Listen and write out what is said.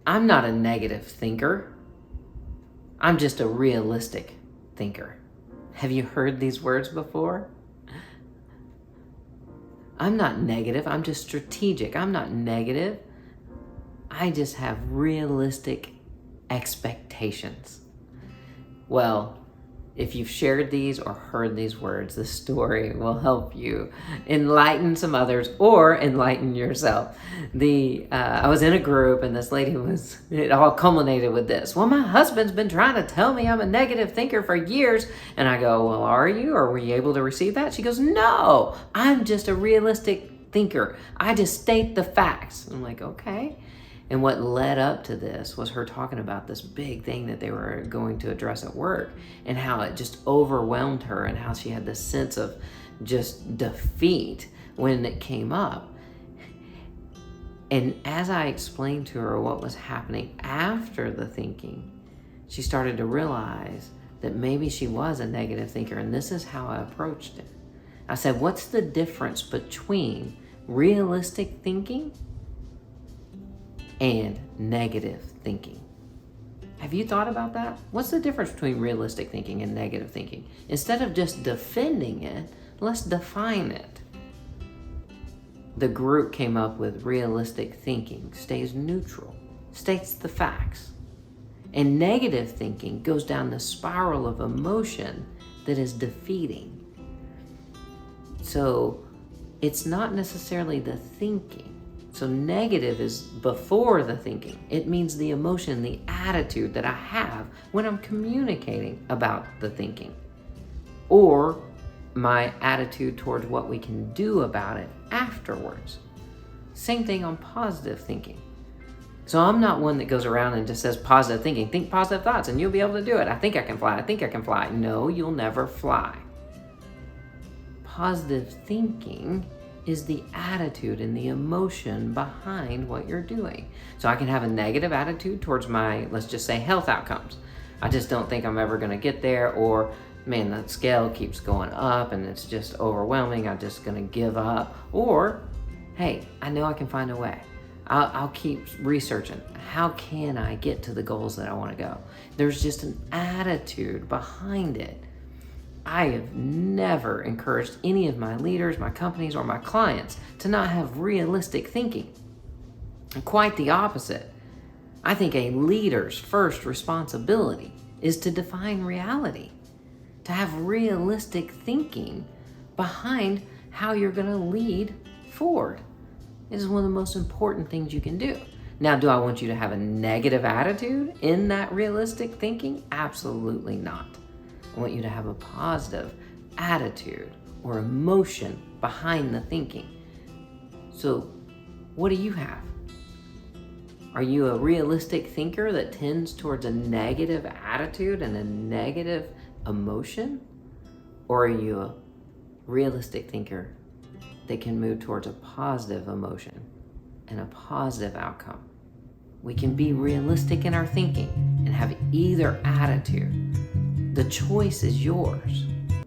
I'm not a negative thinker. I'm just a realistic thinker. Have you heard these words before? I'm not negative. I'm just strategic. I'm not negative. I just have realistic expectations. Well, if you've shared these or heard these words, this story will help you enlighten some others or enlighten yourself. I was in a group and this lady it all culminated with this. Well, my husband's been trying to tell me I'm a negative thinker for years. And I go, well, are you? Or were you able to receive that? She goes, no, I'm just a realistic thinker. I just state the facts. I'm like, okay. And what led up to this was her talking about this big thing that they were going to address at work and how it just overwhelmed her and how she had this sense of just defeat when it came up. And as I explained to her what was happening after the thinking, she started to realize that maybe she was a negative thinker, and this is how I approached it. I said, what's the difference between realistic thinking and negative thinking? Have you thought about that? What's the difference between realistic thinking and negative thinking? Instead of just defending it, let's define it. The group came up with realistic thinking stays neutral, states the facts. And negative thinking goes down the spiral of emotion that is defeating. So it's not necessarily the thinking. So negative is before the thinking. It means the emotion, the attitude that I have when I'm communicating about the thinking, or my attitude towards what we can do about it afterwards. Same thing on positive thinking. So I'm not one that goes around and just says positive thinking. Think positive thoughts and you'll be able to do it. I think I can fly. I think I can fly. No, you'll never fly. Positive thinking is the attitude and the emotion behind what you're doing. So I can have a negative attitude towards my, let's just say, health outcomes. I just don't think I'm ever going to get there, or man, that scale keeps going up and it's just overwhelming. I'm just going to give up. Or, hey, I know I can find a way. I'll keep researching. How can I get to the goals that I want to go? There's just an attitude behind it. I have never encouraged any of my leaders, my companies, or my clients to not have realistic thinking. Quite the opposite. I think a leader's first responsibility is to define reality, to have realistic thinking behind how you're going to lead forward. This is one of the most important things you can do. Now, do I want you to have a negative attitude in that realistic thinking? Absolutely not. I want you to have a positive attitude or emotion behind the thinking. So, what do you have? Are you a realistic thinker that tends towards a negative attitude and a negative emotion? Or are you a realistic thinker that can move towards a positive emotion and a positive outcome? We can be realistic in our thinking and have either attitude. The choice is yours.